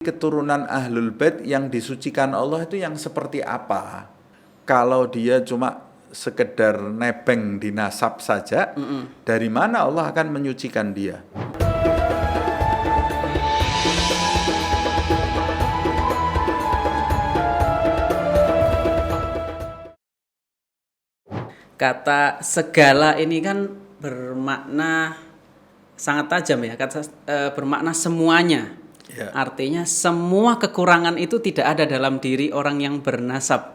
keturunan Ahlul Bait yang disucikan Allah itu yang seperti apa? Kalau dia cuma sekedar nebeng di nasab saja, dari mana Allah akan menyucikan dia? Kata segala ini kan bermakna sangat tajam ya, bermakna semuanya. Ya. Artinya semua kekurangan itu tidak ada dalam diri orang yang bernasab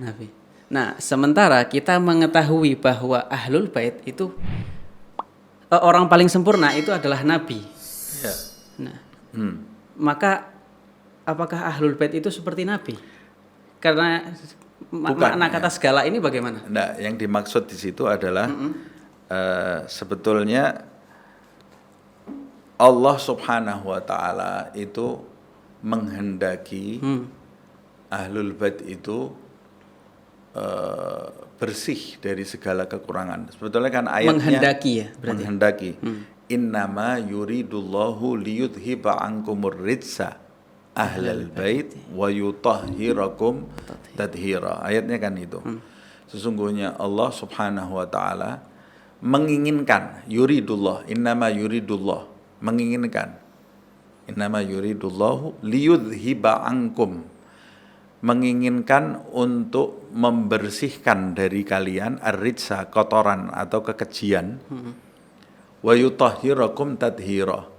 Nabi. Nah, sementara kita mengetahui bahwa Ahlul Bait itu orang paling sempurna itu adalah Nabi. Ya. Nah, maka apakah Ahlul Bait itu seperti Nabi? Karena makna kata segala ini bagaimana? Nah, yang dimaksud di situ adalah sebetulnya Allah Subhanahu wa Ta'ala itu menghendaki Ahlul Bait itu bersih dari segala kekurangan. Sebetulnya kan ayatnya menghendaki ya, berarti. Menghendaki. Innama yuridullahu liyudhiba ankumur ridsa ahlal bait wa yutahhirakum tadhira. Ayatnya kan itu. Sesungguhnya Allah Subhanahu wa Ta'ala menginginkan, yuridullah, innama yuridullah, menginginkan, innama yuridullahu liyudhiba ankum, menginginkan untuk membersihkan dari kalian ar-rijsa, kotoran atau kekejian, wa yutahhirakum tadhira,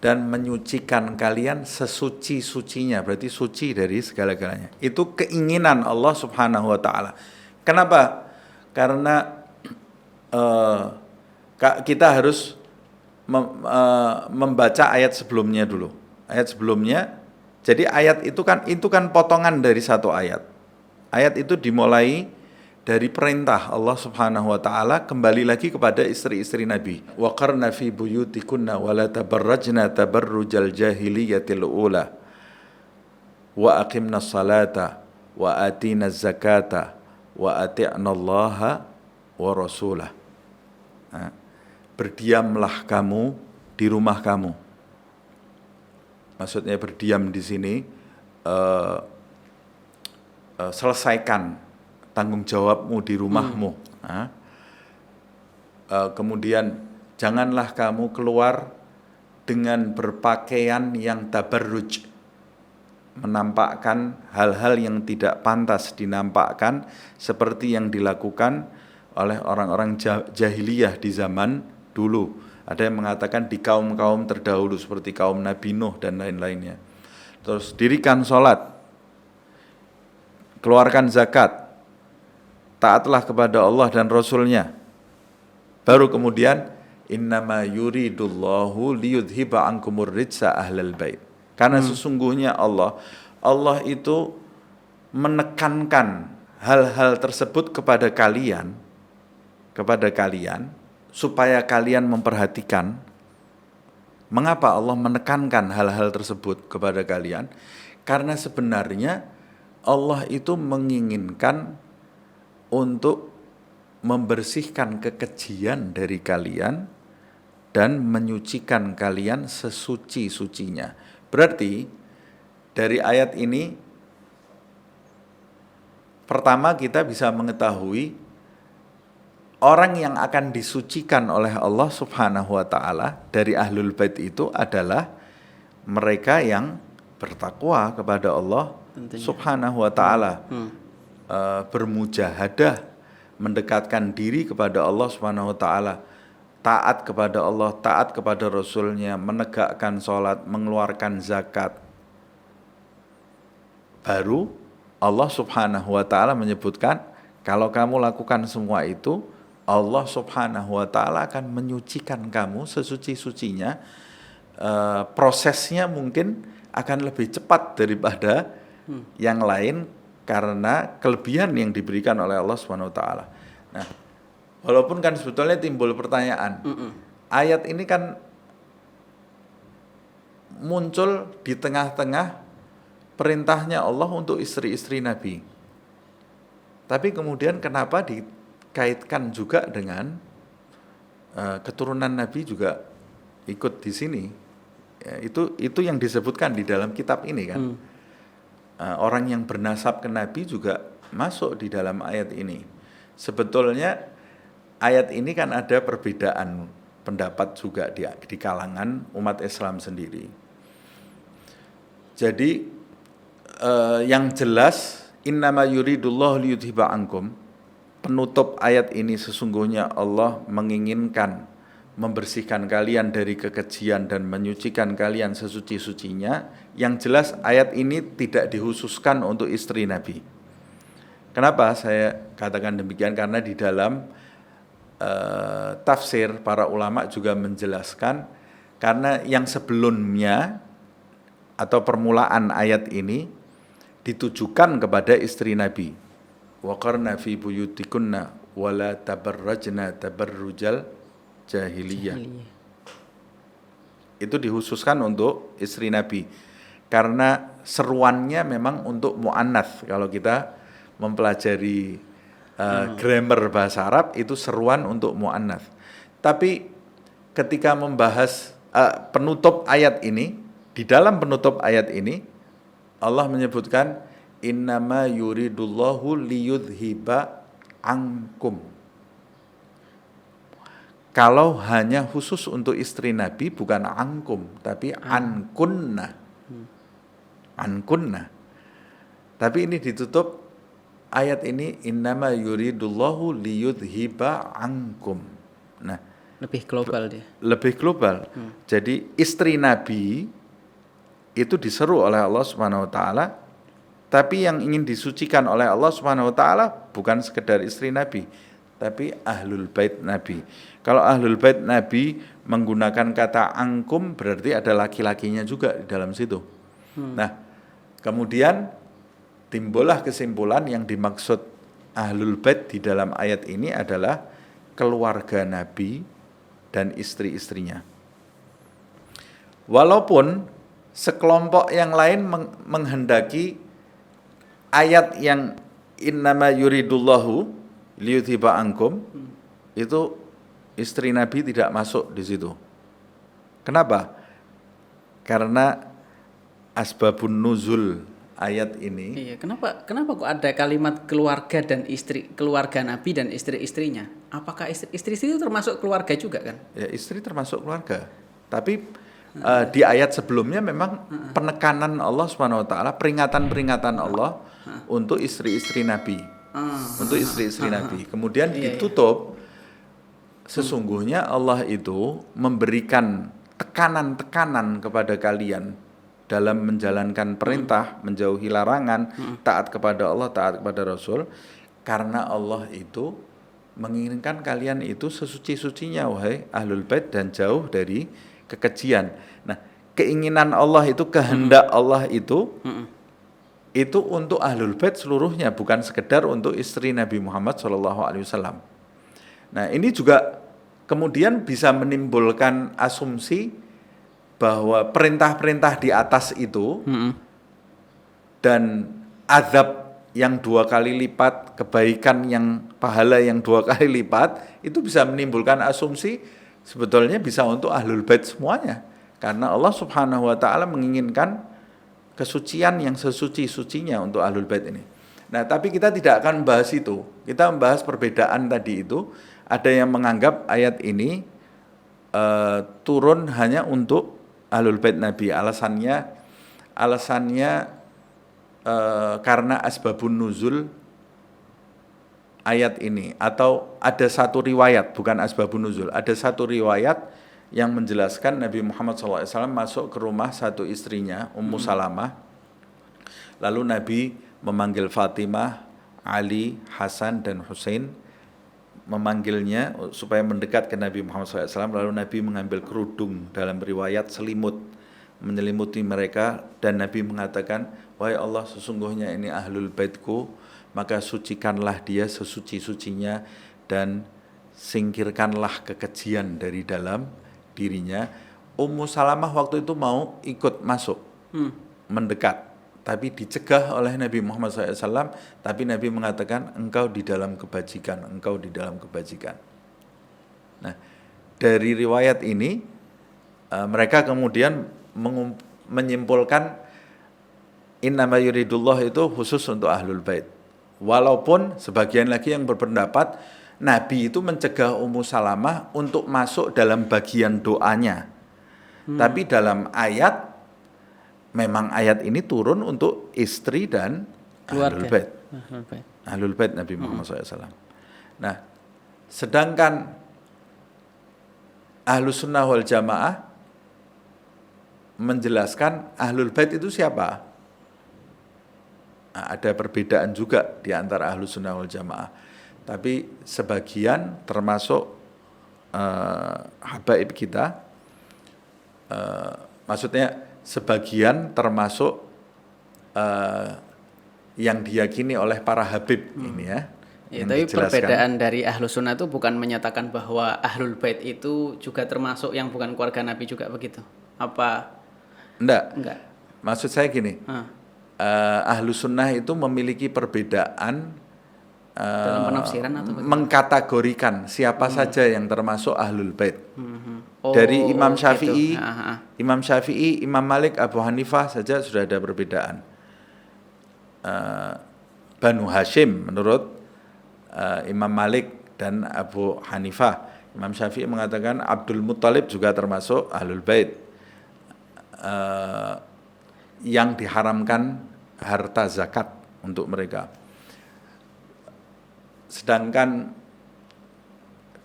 dan menyucikan kalian sesuci-sucinya, berarti suci dari segala-galanya. Itu keinginan Allah Subhanahu wa Ta'ala. Kenapa? Karena kita harus membaca ayat sebelumnya dulu. Ayat sebelumnya, jadi ayat itu kan potongan dari satu ayat. Ayat itu dimulai dari perintah Allah Subhanahu wa Ta'ala kembali lagi kepada istri-istri Nabi. Wa qarna fi buyutikunna wa la tabarrajna tabarrujal jahiliyatil ula wa aqimna salata wa atina zakata wa ati'na Allaha wa rasulah. Berdiamlah kamu di rumah kamu. Maksudnya berdiam di sini selesaikan tanggung jawabmu di rumahmu. Kemudian janganlah kamu keluar dengan berpakaian yang tabarruj, menampakkan hal-hal yang tidak pantas dinampakkan seperti yang dilakukan oleh orang-orang jahiliyah di zaman dulu. Ada yang mengatakan di kaum-kaum terdahulu seperti kaum Nabi Nuh dan lain-lainnya. Terus dirikan sholat, keluarkan zakat, taatlah kepada Allah dan Rasulnya. Baru kemudian innama yuridullahu liyudhiba ankumur rijsa ahlal bait. Karena sesungguhnya Allah itu menekankan hal-hal tersebut kepada kalian supaya kalian memperhatikan. Mengapa Allah menekankan hal-hal tersebut kepada kalian? Karena sebenarnya Allah itu menginginkan untuk membersihkan kekejian dari kalian dan menyucikan kalian sesuci-sucinya. Berarti dari ayat ini pertama kita bisa mengetahui orang yang akan disucikan oleh Allah Subhanahu wa Ta'ala dari Ahlul Bait itu adalah mereka yang bertakwa kepada Allah Subhanahu wa Ta'ala, bermujahadah, mendekatkan diri kepada Allah Subhanahu wa Ta'ala, taat kepada Allah, taat kepada Rasulnya, menegakkan sholat, mengeluarkan zakat. Baru Allah Subhanahu wa Ta'ala menyebutkan, kalau kamu lakukan semua itu, Allah Subhanahu wa Ta'ala akan menyucikan kamu sesuci-sucinya. Prosesnya mungkin akan lebih cepat daripada yang lain karena kelebihan yang diberikan oleh Allah Subhanahu wa Ta'ala. Nah, walaupun kan sebetulnya timbul pertanyaan, ayat ini kan muncul di tengah-tengah perintahnya Allah untuk istri-istri Nabi. Tapi kemudian kenapa dikaitkan juga dengan keturunan Nabi juga ikut di sini? Ya, itu yang disebutkan di dalam kitab ini kan. Orang yang bernasab ke Nabi juga masuk di dalam ayat ini. Sebetulnya ayat ini kan ada perbedaan pendapat juga di kalangan umat Islam sendiri. Jadi yang jelas innama yuridullahu liyudhiba ankum, penutup ayat ini sesungguhnya Allah menginginkan membersihkan kalian dari kekejian dan menyucikan kalian sesuci-sucinya. Yang jelas ayat ini tidak dikhususkan untuk istri Nabi. Kenapa saya katakan demikian? Karena di dalam tafsir para ulama juga menjelaskan, karena yang sebelumnya atau permulaan ayat ini ditujukan kepada istri Nabi. Waqarna fi buyutikunna wala tabarrajna tabarrujal jahiliyah. Itu dikhususkan untuk istri Nabi karena seruannya memang untuk muannats. Kalau kita mempelajari grammar bahasa Arab, itu seruan untuk muannats. Tapi ketika membahas penutup ayat ini, di dalam penutup ayat ini Allah menyebutkan innama yuridullahu liyudhiba ankum. Kalau hanya khusus untuk istri Nabi bukan angkum, tapi ankunna. Ankunna. Tapi ini ditutup ayat ini innama yuridullahu liyudhiba ankum. Nah, Lebih global dia. lebih global. Jadi istri Nabi itu diseru oleh Allah Subhanahu wa taala, tapi yang ingin disucikan oleh Allah Subhanahu wa taala bukan sekedar istri Nabi, tapi ahlul bait Nabi. Kalau ahlul bait Nabi menggunakan kata angkum berarti ada laki-lakinya juga di dalam situ. Nah, kemudian timbullah kesimpulan yang dimaksud ahlul bait di dalam ayat ini adalah keluarga Nabi dan istri-istrinya. Walaupun sekelompok yang lain menghendaki ayat yang innama yuridullahu liyudhiba ankum itu istri Nabi tidak masuk di situ. Kenapa? Karena asbabun nuzul ayat ini. Iya, kenapa kok ada kalimat keluarga dan istri, keluarga Nabi dan istri-istrinya? Apakah istri itu termasuk keluarga juga kan? Ya, istri termasuk keluarga. Tapi di ayat sebelumnya memang penekanan Allah Subhanahu wa taala, peringatan-peringatan Allah untuk istri-istri Nabi. Untuk istri-istri Nabi. Kemudian ditutup, sesungguhnya Allah itu memberikan tekanan-tekanan kepada kalian dalam menjalankan perintah, menjauhi larangan, taat kepada Allah, taat kepada Rasul, karena Allah itu menginginkan kalian itu sesuci-sucinya wahai ahlul bait dan jauh dari kekejian. Nah, keinginan Allah itu, kehendak Allah itu untuk ahlul bait seluruhnya, bukan sekedar untuk istri Nabi Muhammad SAW. Nah, ini juga kemudian bisa menimbulkan asumsi bahwa perintah-perintah di atas itu dan azab yang 2 kali lipat, kebaikan yang pahala yang 2 kali lipat, itu bisa menimbulkan asumsi sebetulnya bisa untuk ahlul bait semuanya. Karena Allah Subhanahu wa taala menginginkan kesucian yang sesuci-sucinya untuk ahlul bait ini. Nah, tapi kita tidak akan membahas itu. Kita membahas perbedaan tadi itu. Ada yang menganggap ayat ini turun hanya untuk ahlul bait Nabi. Alasannya karena asbabun nuzul ayat ini, atau ada satu riwayat, bukan asbabun nuzul, ada satu riwayat yang menjelaskan Nabi Muhammad SAW masuk ke rumah satu istrinya, Ummu Salamah. Lalu Nabi memanggil Fatimah, Ali, Hasan, dan Husain, memanggilnya supaya mendekat ke Nabi Muhammad SAW. Lalu Nabi mengambil kerudung, dalam riwayat selimut, menyelimuti mereka, dan Nabi mengatakan, wahai Allah, sesungguhnya ini ahlul baitku, maka sucikanlah dia sesuci-sucinya dan singkirkanlah kekejian dari dalam dirinya. Ummu Salamah waktu itu mau ikut masuk, mendekat, tapi dicegah oleh Nabi Muhammad SAW. Tapi Nabi mengatakan, engkau di dalam kebajikan, engkau di dalam kebajikan. Nah, dari riwayat ini mereka kemudian menyimpulkan innama yuridullah itu khusus untuk ahlul bait. Walaupun sebagian lagi yang berpendapat Nabi itu mencegah Ummu Salamah untuk masuk dalam bagian doanya. Tapi dalam ayat, memang ayat ini turun untuk istri dan ahlul bait. Ahlul bait Nabi Muhammad SAW. Nah, sedangkan Ahlus Sunnah wal Jamaah menjelaskan Ahlul Bait itu siapa? Nah, ada perbedaan juga di antara Ahlus Sunnah wal Jamaah. Tapi sebagian termasuk habaib kita, maksudnya sebagian termasuk yang diyakini oleh para habib ini ya. Ya, tapi perbedaan dari Ahlus Sunnah itu bukan menyatakan bahwa Ahlul Bait itu juga termasuk yang bukan keluarga Nabi juga begitu? Apa? Enggak. Maksud saya gini, Ahlus Sunnah itu memiliki perbedaan dalam penafsiran atau bagaimana? Mengkategorikan siapa saja yang termasuk Ahlul Bait. Oh, dari Imam Syafi'i, gitu. Imam Syafi'i, Imam Malik, Abu Hanifah saja sudah ada perbedaan. Banu Hashim menurut Imam Malik dan Abu Hanifah. Imam Syafi'i mengatakan Abdul Muttalib juga termasuk Ahlul Bait. Yang diharamkan harta zakat untuk mereka. Sedangkan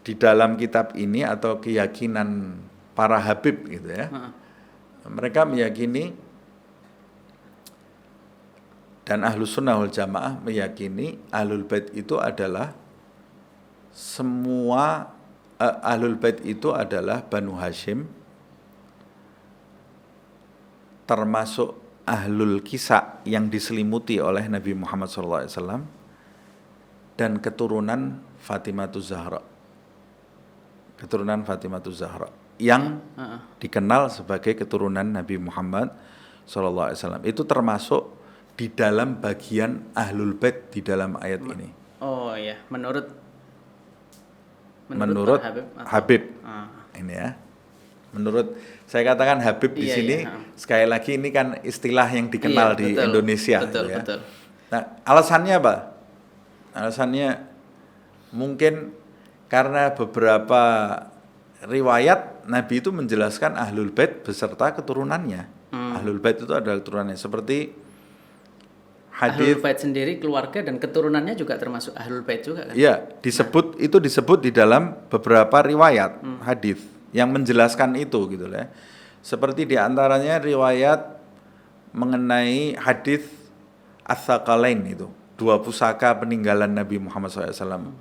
di dalam kitab ini atau keyakinan para habib gitu ya, mereka meyakini dan Ahlus Sunnah wal Jamaah meyakini Ahlul Bait itu adalah semua Ahlul Bait itu adalah Banu Hashim, termasuk Ahlul Kisah yang diselimuti oleh Nabi Muhammad SAW dan keturunan Fatimah Zahra. Keturunan Fatimah Zahra yang dikenal sebagai keturunan Nabi Muhammad SAW. Itu termasuk di dalam bagian Ahlul Bait di dalam ayat ini. Oh ya, menurut Habib. Ini ya. Menurut saya katakan Habib di sini sekali lagi ini kan istilah yang dikenal di Indonesia betul, ya. Betul. Nah, alasannya apa? Alasannya mungkin karena beberapa riwayat Nabi itu menjelaskan Ahlul Bait beserta keturunannya. Ahlul Bait itu adalah keturunannya seperti hadis Ahlul Bait sendiri keluarga dan keturunannya juga termasuk Ahlul Bait juga kan? Iya, disebut di dalam beberapa riwayat hadis yang menjelaskan itu gitu ya. Seperti di antaranya riwayat mengenai hadis Ats-Tsaqalain itu, 2 pusaka peninggalan Nabi Muhammad SAW.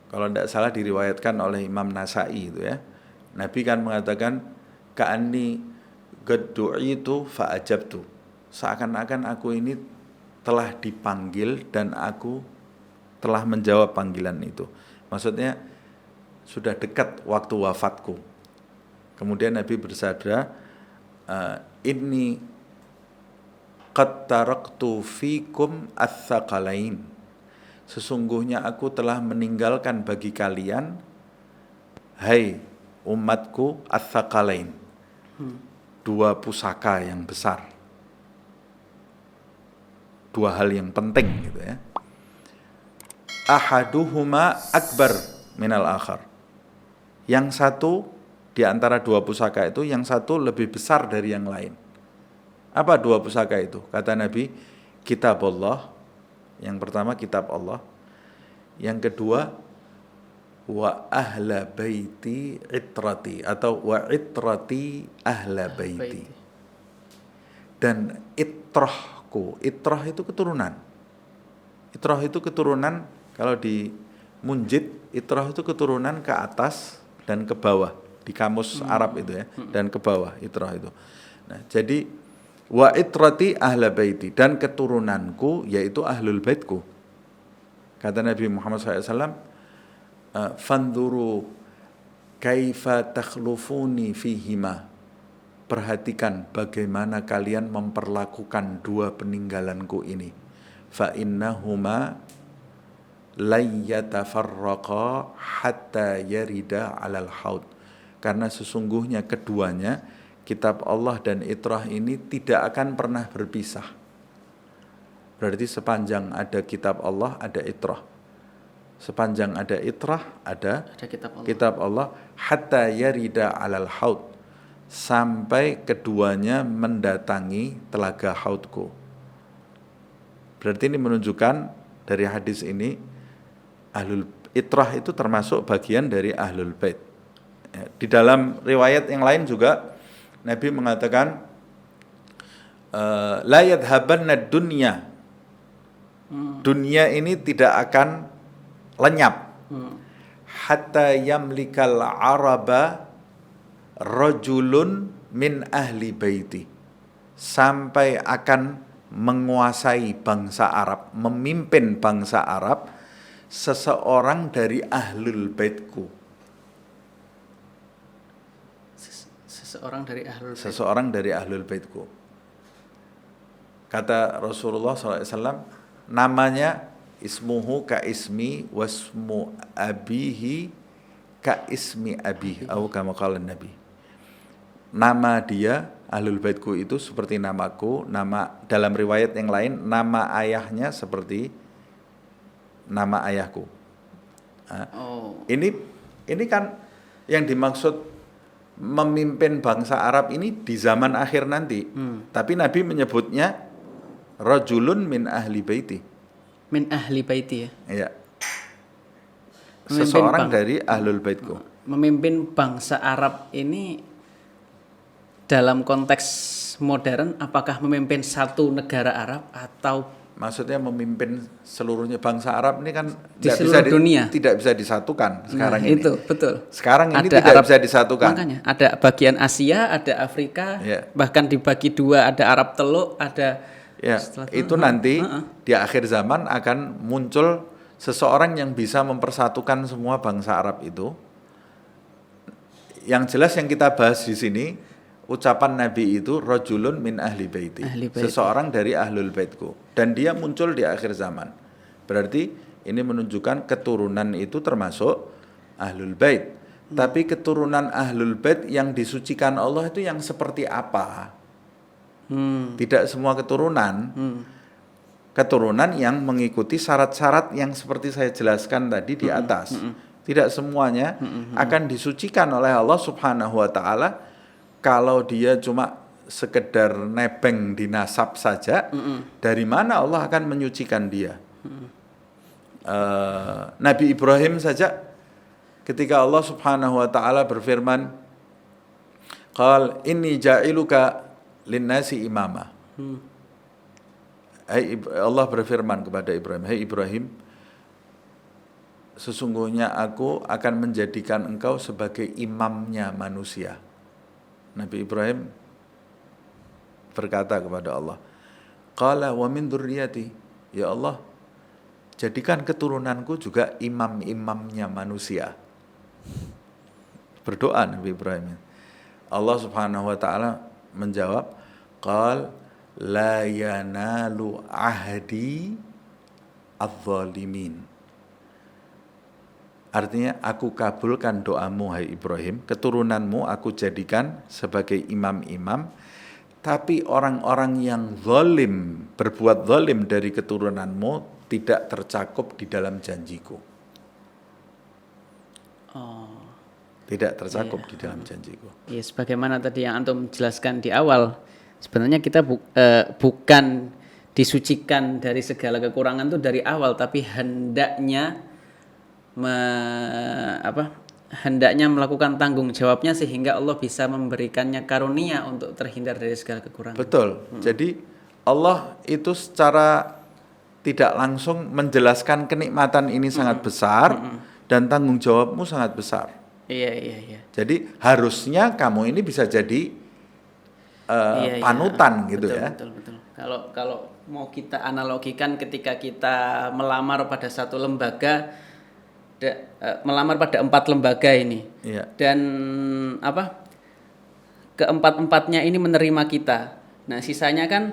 Kalau tidak salah diriwayatkan oleh Imam Nasai itu ya. Nabi kan mengatakan ka'anni qad du'itu fa'ajabtu. Seakan-akan aku ini telah dipanggil dan aku telah menjawab panggilan itu. Maksudnya sudah dekat waktu wafatku. Kemudian Nabi bersabda, inni qad taraktu fikum ats-tsaqalain. Sesungguhnya aku telah meninggalkan bagi kalian, hai umatku, ats-tsaqalain. 2 pusaka yang besar. 2 hal yang penting gitu ya. Ahaduhuma akbar minal akhar. Yang satu di antara 2 pusaka itu, yang satu lebih besar dari yang lain. Apa 2 pusaka itu? Kata Nabi, kitab Allah. Yang pertama kitab Allah. Yang kedua wa ahla baiti itrati atau wa itrati ahla baiti. Dan itrahku, itrah itu keturunan. Itrah itu keturunan, kalau di Munjid, itrah itu keturunan ke atas dan ke bawah. Di kamus Arab itu ya, dan ke bawah itrah itu. Nah, jadi wa itrati ahla baiti, dan keturunanku yaitu ahlul baitku. Kata Nabi Muhammad SAW, fanduru kaifa takhlufuni fihima. Perhatikan bagaimana kalian memperlakukan 2 peninggalanku ini. Fa innahuma layyatafarraqa hatta yarida 'alal haud. Karena sesungguhnya keduanya kitab Allah dan itrah ini tidak akan pernah berpisah. Berarti sepanjang ada kitab Allah, ada itrah. Sepanjang ada itrah, ada kitab Allah. Hatta yarida alal haud, sampai keduanya mendatangi telaga haudku. Berarti ini menunjukkan dari hadis ini ahlul itrah itu termasuk bagian dari ahlul bait. Ya, di dalam riwayat yang lain juga Nabi mengatakan la yadhabanna dunya. Dunia ini tidak akan lenyap. Hatta yamlikal araba rajulun min ahli baiti. Sampai akan menguasai bangsa Arab, memimpin bangsa Arab seseorang dari ahlul baitku. Seseorang dari ahlul baitku. Kata Rasulullah SAW, namanya ismuhu ka ismi wasmu abihi ka ismi abihi atau kama qala Nabi. Nama dia ahlul baitku itu seperti namaku, nama dalam riwayat yang lain nama ayahnya seperti nama ayahku. Nah, ini kan yang dimaksud memimpin bangsa Arab ini di zaman akhir nanti. Tapi Nabi menyebutnya rajulun min ahli baiti. Min ahli baiti ya. Iya. Seseorang dari ahlul baitku. Memimpin bangsa Arab ini dalam konteks modern, apakah memimpin satu negara Arab atau maksudnya memimpin seluruhnya bangsa Arab ini kan di seluruh dunia tidak bisa disatukan sekarang ini. Itu betul. Sekarang ini ada tidak Arab, bisa disatukan. Makanya ada bagian Asia, ada Afrika, bahkan dibagi dua, ada Arab Teluk, ada. Ya, itu nanti di akhir zaman akan muncul seseorang yang bisa mempersatukan semua bangsa Arab itu. Yang jelas yang kita bahas di sini ucapan Nabi itu rajulun min ahli baiti, seseorang dari ahlul baitku, dan dia muncul di akhir zaman. Berarti ini menunjukkan keturunan itu termasuk ahlul bait. Tapi keturunan ahlul bait yang disucikan Allah itu yang seperti apa? Tidak semua keturunan. Keturunan yang mengikuti syarat-syarat yang seperti saya jelaskan tadi di atas. Tidak semuanya akan disucikan oleh Allah Subhanahu wa taala. Kalau dia cuma sekedar nebeng di nasab saja, dari mana Allah akan menyucikan dia? Nabi Ibrahim saja ketika Allah Subhanahu wa taala berfirman, "Qal inni ja'iluka linnasi imama." Allah berfirman kepada Ibrahim, "Hai Ibrahim, sesungguhnya aku akan menjadikan engkau sebagai imamnya manusia." Nabi Ibrahim berkata kepada Allah, "Qala wa min dzurriyyati." Ya Allah, jadikan keturunanku juga imam-imamnya manusia. Berdoa Nabi Ibrahim. Allah Subhanahu wa taala menjawab, "Qal la yanalu ahdi adz-dzalimin." Artinya, aku kabulkan doamu hai Ibrahim, keturunanmu aku jadikan sebagai imam-imam, tapi orang-orang yang zalim, berbuat zalim dari keturunanmu tidak tercakup di dalam janjiku. Tidak tercakup di dalam janjiku. Ya, sebagaimana tadi yang antum jelaskan di awal, sebenarnya kita bukan disucikan dari segala kekurangan itu dari awal, tapi hendaknya hendaknya melakukan tanggung jawabnya sehingga Allah bisa memberikannya karunia untuk terhindar dari segala kekurangan. Betul. Jadi Allah itu secara tidak langsung menjelaskan kenikmatan ini sangat besar dan tanggung jawabmu sangat besar. Iya. Jadi harusnya kamu ini bisa jadi panutan gitu ya. Betul. Kalau mau kita analogikan ketika kita melamar pada satu lembaga, melamar pada 4 lembaga ini, dan keempat-empatnya ini menerima kita. Nah, sisanya kan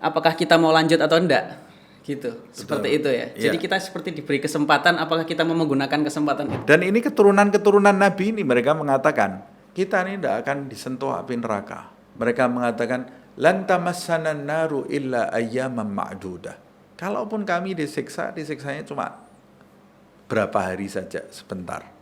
apakah kita mau lanjut atau enggak, gitu. Betul. Seperti itu ya. Jadi kita seperti diberi kesempatan, apakah kita mau menggunakan kesempatan itu. Dan ini keturunan-keturunan Nabi ini mereka mengatakan, kita ini tidak akan disentuh api neraka. Mereka mengatakan, lan tamassana naru illa ayyaman ma'dudah. Kalaupun kami disiksa, disiksanya cuma berapa hari saja, sebentar.